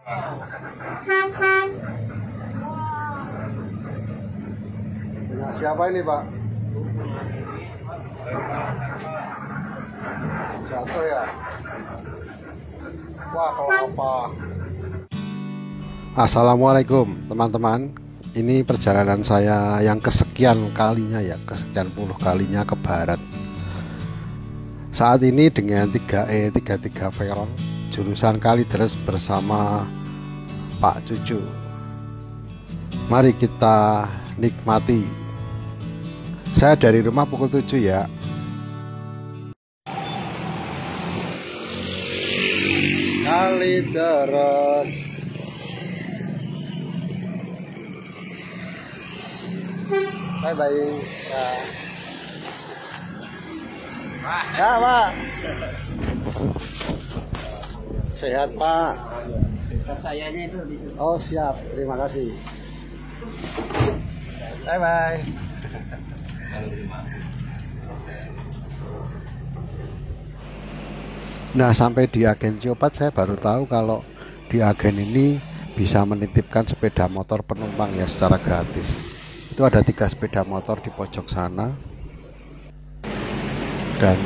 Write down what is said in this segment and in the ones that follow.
Punya siapa ini, Pak? Jatuh ya? Wah, kelapa. Assalamualaikum teman-teman. Ini perjalanan saya yang kesekian kalinya ya, kesekian puluh kalinya ke barat. Saat ini dengan 3E33 Veyron jurusan Kalideres bersama Pak Cucu. Mari kita nikmati. Saya dari rumah pukul 7 ya. Kalideres. Bye-bye ya. Ya, Pak. Sehat, Pak. Sayanya itu di situ. Oh, siap. Terima kasih. Bye-bye. Nah, sampai di agen Ciopat saya baru tahu kalau di agen ini bisa menitipkan sepeda motor penumpang ya secara gratis. Itu ada 3 sepeda motor di pojok sana. Dan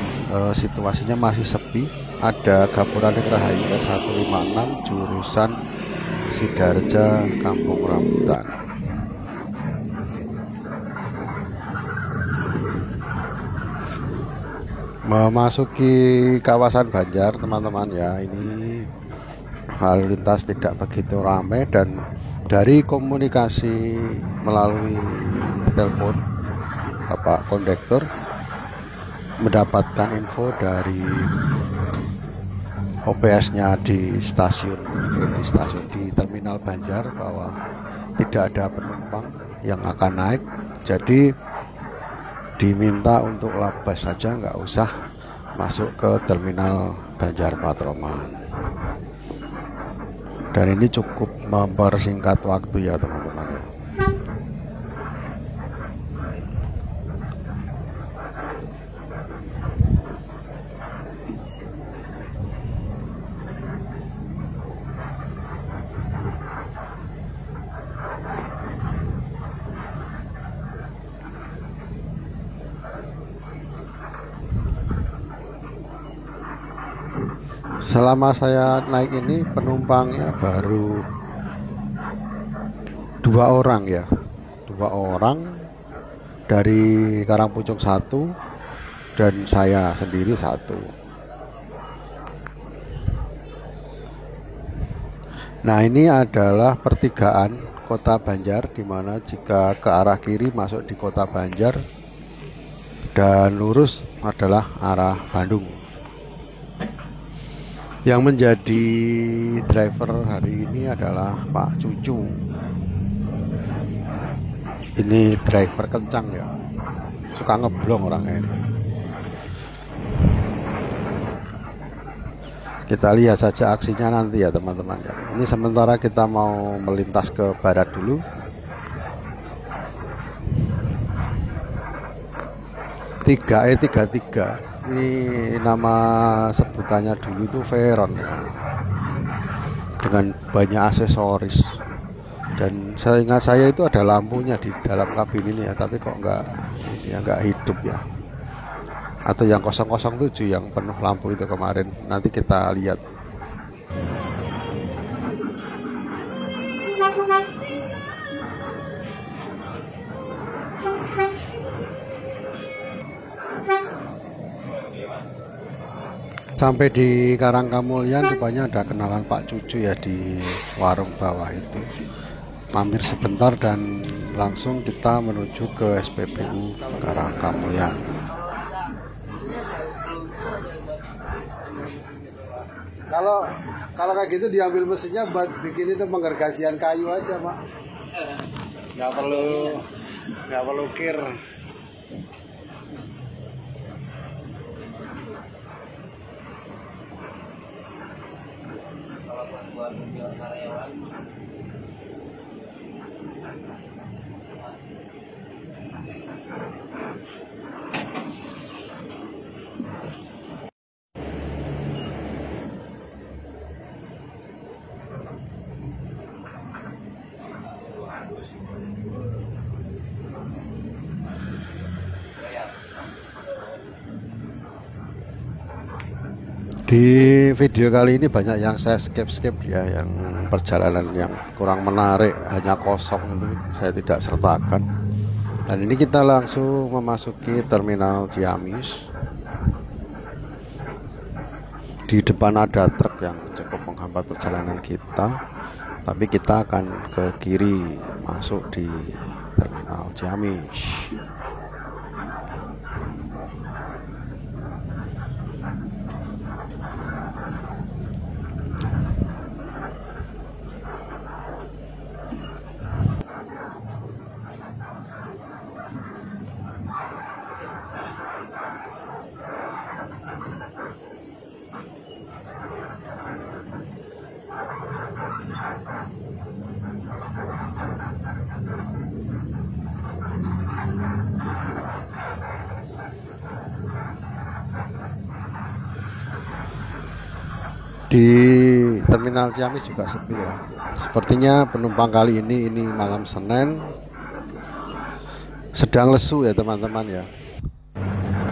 situasinya masih sepi. Ada Gapura Rahayu R156 jurusan Sidarja Kampung Rambutan. Memasuki kawasan Banjar teman-teman ya, ini lalu lintas tidak begitu ramai. Dan dari komunikasi melalui telepon Bapak kondektur mendapatkan info dari OPS-nya di stasiun di Terminal Banjar bahwa tidak ada penumpang yang akan naik, jadi diminta untuk labas saja, nggak usah masuk ke Terminal Banjar Patroman. Dan ini cukup mempersingkat waktu ya teman-teman. Selama saya naik ini penumpangnya baru 2 orang ya, 2 orang dari Karangpucung 1 dan saya sendiri 1. Nah, ini adalah pertigaan Kota Banjar, di mana jika ke arah kiri masuk di Kota Banjar dan lurus adalah arah Bandung. Yang menjadi driver hari ini adalah Pak Cucu. Ini driver kencang ya, suka ngeblong orangnya ini. Kita lihat saja aksinya nanti ya teman-teman ya. Ini sementara kita mau melintas ke barat dulu. E33 ini nama sebutannya dulu itu Veyron ya, dengan banyak aksesoris. Dan saya ingat saya itu ada lampunya di dalam kabin ini ya, tapi kok nggak hidup ya. Atau yang 007 yang penuh lampu itu kemarin, nanti kita lihat. Sampai di Karangkamulyan rupanya ada kenalan Pak Cucu ya di warung bawah itu. Mampir sebentar dan langsung kita menuju ke SPBU Karangkamulyan. Kalau kayak gitu diambil mesinnya buat bikin itu penggergajian kayu aja, Pak. Nggak perlu kir. Buat karyawan. Di video kali ini banyak yang saya skip ya, yang perjalanan yang kurang menarik, hanya kosong itu saya tidak sertakan. Dan ini kita langsung memasuki terminal Ciamis. Di depan ada truk yang cukup menghambat perjalanan kita, tapi kita akan ke kiri masuk di terminal Ciamis. Di terminal Ciamis juga sepi ya. Sepertinya penumpang kali ini malam Senin sedang lesu ya teman-teman ya.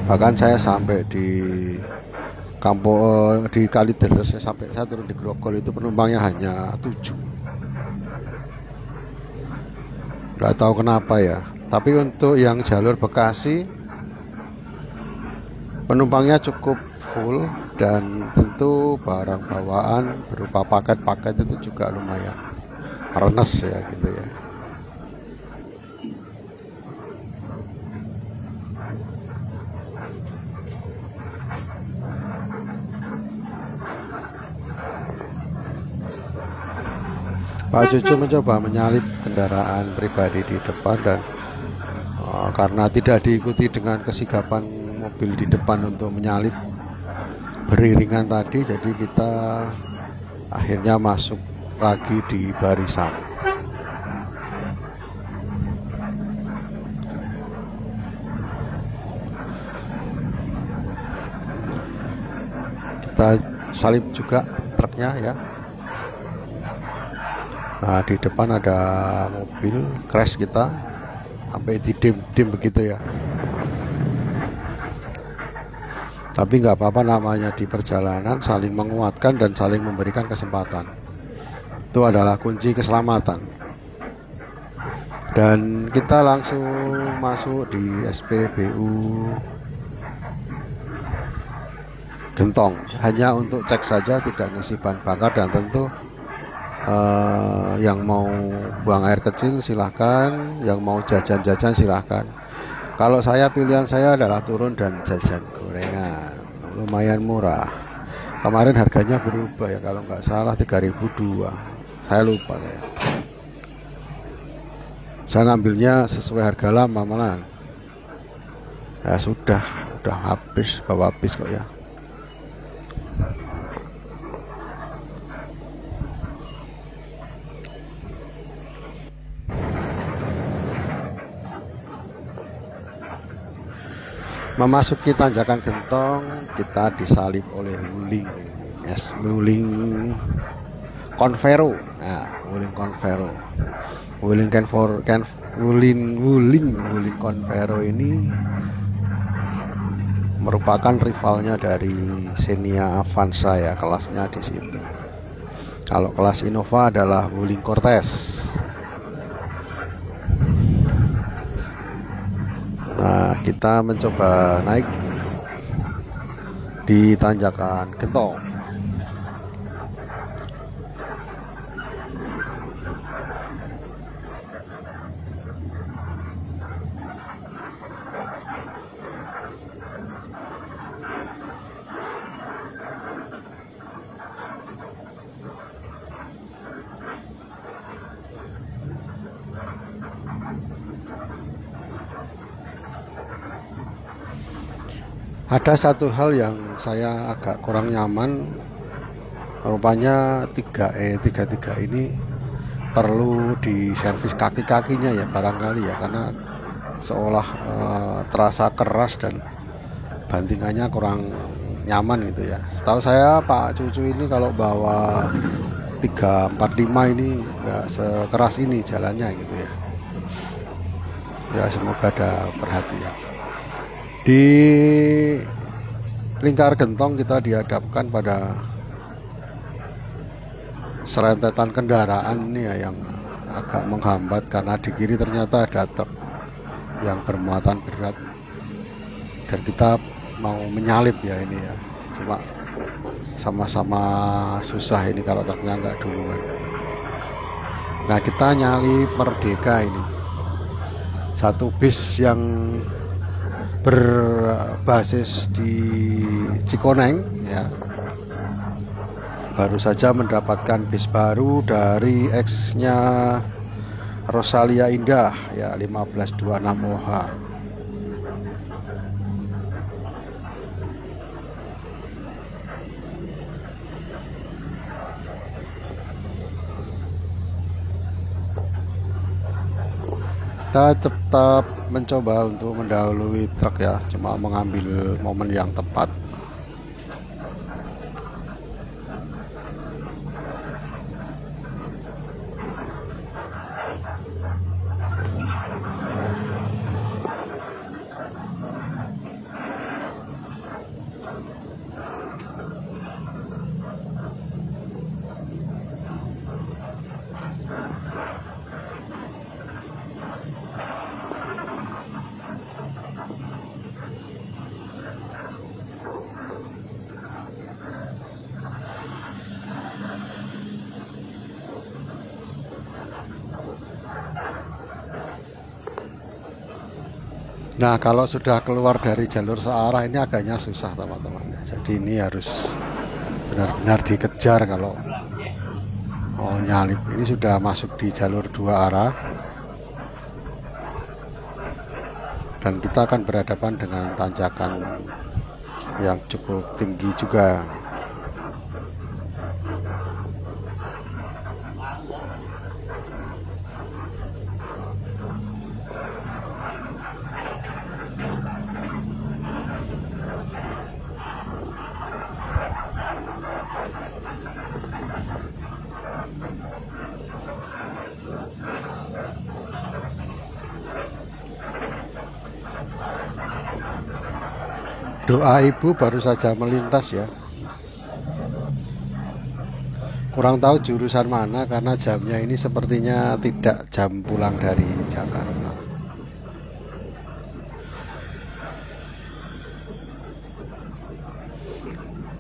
Bahkan saya sampai di kampung di Kalideres, saya turun di Grogol itu penumpangnya hanya 7. Nggak tahu kenapa ya. Tapi untuk yang jalur Bekasi penumpangnya cukup full, dan tentu barang bawaan berupa paket-paket itu juga lumayan renes ya gitu ya. Pak Cucu mencoba menyalip kendaraan pribadi di depan, dan karena tidak diikuti dengan kesigapan mobil di depan untuk menyalip beriringan tadi, jadi kita akhirnya masuk lagi di barisan. Kita salip juga truknya ya. Nah, di depan ada mobil crash, kita sampai didim begitu ya. Tapi nggak apa-apa, namanya di perjalanan saling menguatkan dan saling memberikan kesempatan. Itu adalah kunci keselamatan. Dan kita langsung masuk di SPBU Gentong. Hanya untuk cek saja, tidak ngisi bahan bakar, dan tentu yang mau buang air kecil silahkan, yang mau jajan-jajan silahkan. Kalau pilihan saya adalah turun dan jajan gorengan, lumayan murah. Kemarin harganya berubah ya, kalau nggak salah 3.002, saya lupa saya. Saya ngambilnya sesuai harga lama malahan. Ya sudah habis, bawa habis kok ya. Memasuki tanjakan Gentong, kita disalip oleh Wuling Convero. Nah, Wuling Convero. Wuling Convero ini merupakan rivalnya dari Xenia Avanza ya, kelasnya di situ. Kalau kelas Innova adalah Wuling Cortez. Nah, kita mencoba naik di tanjakan Gentong. Ada satu hal yang saya agak kurang nyaman, rupanya 3E33 ini perlu diservis kaki-kakinya ya barangkali ya, karena seolah terasa keras dan bantingannya kurang nyaman gitu ya. Setahu saya Pak Cucu ini kalau bawa 345 ini nggak sekeras ini jalannya gitu ya. Ya semoga ada perhatian. Di lingkar gentong kita dihadapkan pada serentetan kendaraan ini ya, yang agak menghambat karena di kiri ternyata ada truk yang bermuatan berat dan kita mau menyalip ya ini ya, cuma sama-sama susah ini kalau truknya nggak duluan. Nah, kita nyalip Merdeka ini, satu bis yang berbasis di Cikoneng ya, baru saja mendapatkan bis baru dari X-nya Rosalia Indah ya, 1526 OH. Kita tetap mencoba untuk mendahului truk ya, cuma mengambil momen yang tepat. Nah, kalau sudah keluar dari jalur searah ini agaknya susah teman-teman. Jadi ini harus benar-benar dikejar kalau mau nyalip. Ini sudah masuk di jalur dua arah. Dan kita akan berhadapan dengan tanjakan yang cukup tinggi juga. Doa ibu baru saja melintas ya. Kurang tahu jurusan mana karena jamnya ini sepertinya tidak jam pulang dari Jakarta.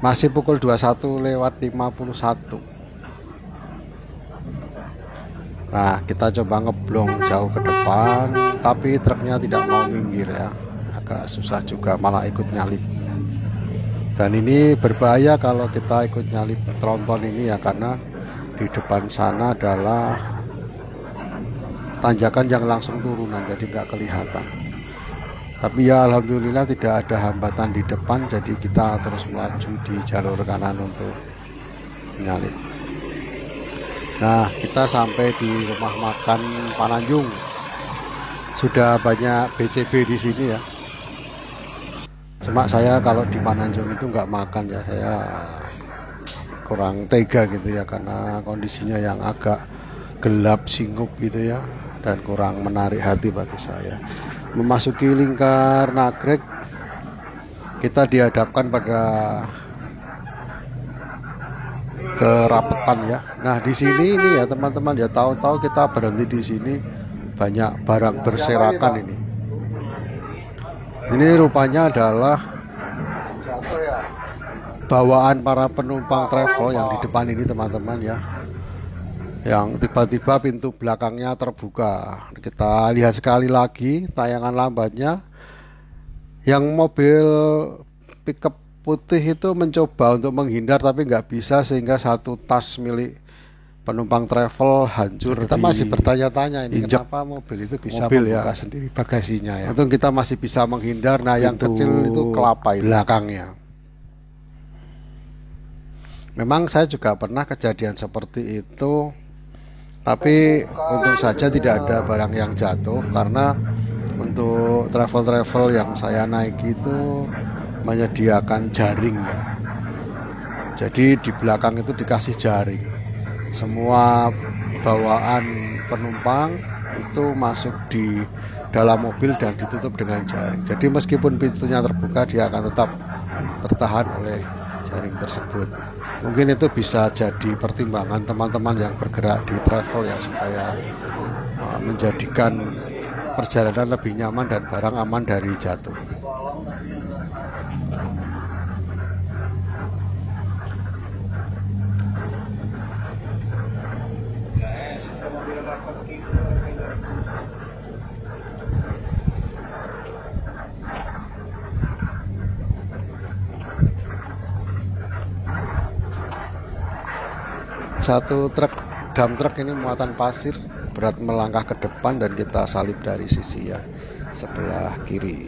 Masih pukul 21:51. Nah, kita coba ngeblong jauh ke depan, tapi truknya tidak mau minggir ya. Agak susah juga, malah ikut nyalip. Dan ini berbahaya kalau kita ikut nyalip tronton ini ya, karena di depan sana adalah tanjakan yang langsung turunan, jadi nggak kelihatan. Tapi ya alhamdulillah tidak ada hambatan di depan, jadi kita terus melaju di jalur kanan untuk menyalip. Nah, kita sampai di rumah makan Pananjung. Sudah banyak BCB di sini ya. Cuma saya kalau di Pananjung itu nggak makan ya, saya kurang tega gitu ya, karena kondisinya yang agak gelap singup gitu ya, dan kurang menarik hati bagi saya. Memasuki lingkar Nagrek, kita dihadapkan pada kerapetan ya. Nah, di sini ini ya teman-teman ya, tahu-tahu kita berhenti di sini, banyak barang berserakan ini. Ini rupanya adalah bawaan para penumpang travel yang di depan ini teman-teman ya, yang tiba-tiba pintu belakangnya terbuka. Kita lihat sekali lagi tayangan lambatnya. Yang mobil pickup putih itu mencoba untuk menghindar tapi nggak bisa, sehingga satu tas milik penumpang travel hancur. Kita masih bertanya-tanya ini kenapa mobil itu bisa membuka sendiri bagasinya ya. Untung kita masih bisa menghindar. Nah, yang kecil itu kelapa belakangnya. Memang saya juga pernah kejadian seperti itu, tapi untung saja tidak ada barang yang jatuh, karena untuk travel-travel yang saya naiki itu menyediakan jaring ya. Jadi di belakang itu dikasih jaring. Semua bawaan penumpang itu masuk di dalam mobil dan ditutup dengan jaring. Jadi meskipun pintunya terbuka, dia akan tetap tertahan oleh jaring tersebut. Mungkin itu bisa jadi pertimbangan teman-teman yang bergerak di travel ya, supaya menjadikan perjalanan lebih nyaman dan barang aman dari jatuh. Satu truk dump truck ini muatan pasir berat melangkah ke depan dan kita salib dari sisi yang sebelah kiri.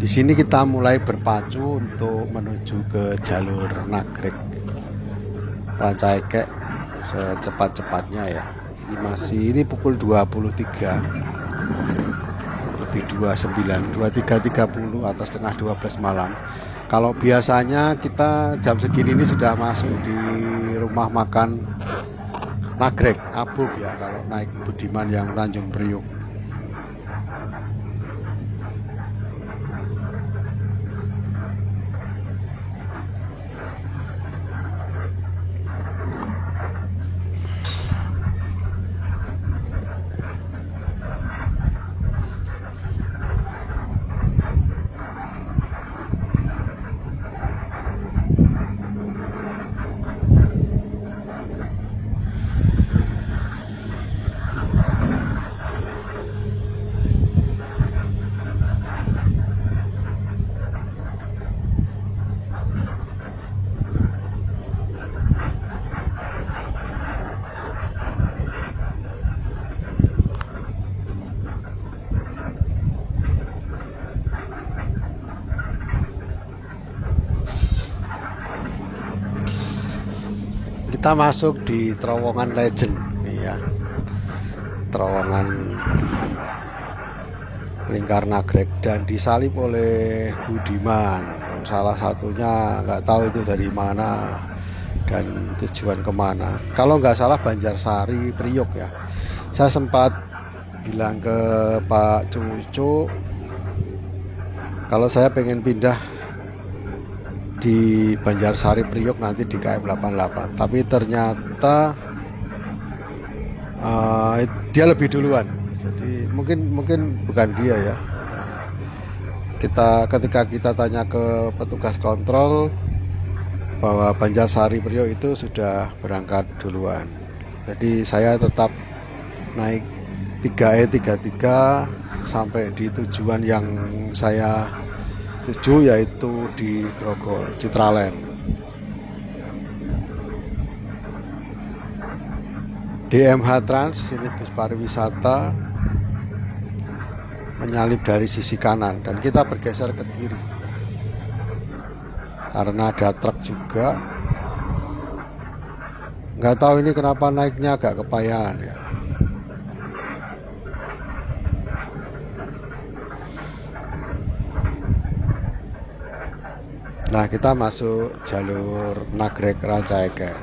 Di sini kita mulai berpacu untuk menuju ke jalur Nagrek Rancaikek secepat-cepatnya ya. Ini pukul 23 lebih 23.30 atau setengah 12 malam. Kalau biasanya kita jam segini ini sudah masuk di rumah makan Nagrek Abub ya, kalau naik Budiman yang Tanjung Priuk. Kita masuk di terowongan Legend ya, terowongan lingkar Nagrek, dan disalib oleh Budiman. Salah satunya nggak tahu itu dari mana dan tujuan kemana. Kalau nggak salah Banjarsari Priok ya. Saya sempat bilang ke Pak Cucu kalau saya pengen pindah di Banjarsari Priok nanti di KM 88, tapi ternyata dia lebih duluan, jadi mungkin bukan dia ya. Ketika kita tanya ke petugas kontrol bahwa Banjarsari Priok itu sudah berangkat duluan, jadi saya tetap naik 3E33 sampai di tujuan yang saya tuju, yaitu di Grogol Citraland. DMH Trans, ini bus pariwisata, menyalip dari sisi kanan dan kita bergeser ke kiri karena ada truk juga. Nggak tahu ini kenapa naiknya agak kepayahan ya. Nah, kita masuk jalur Nagrek Rancaikek.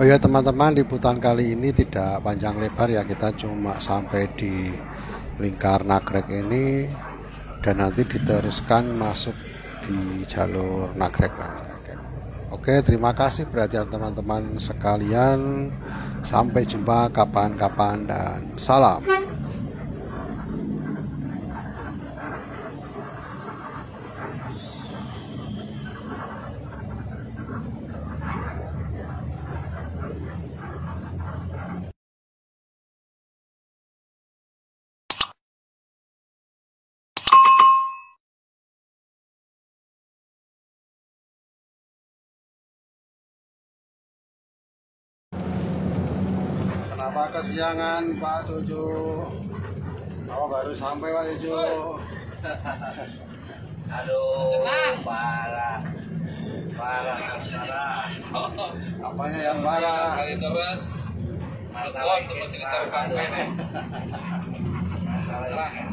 Oh ya teman-teman, liputan kali ini tidak panjang lebar ya, kita cuma sampai di lingkar Nagrek ini dan nanti diteruskan masuk di jalur Nagrek Rancaikek. Oke, terima kasih perhatian teman-teman sekalian. Sampai jumpa kapan-kapan dan salam. Apa kesiangan Pak Cucu? Oh baru sampai Pak Cucu. Aduh, parah. Parah. Apanya yang parah? Kali terus. Masalah Terus ini taruh kangkang. masalah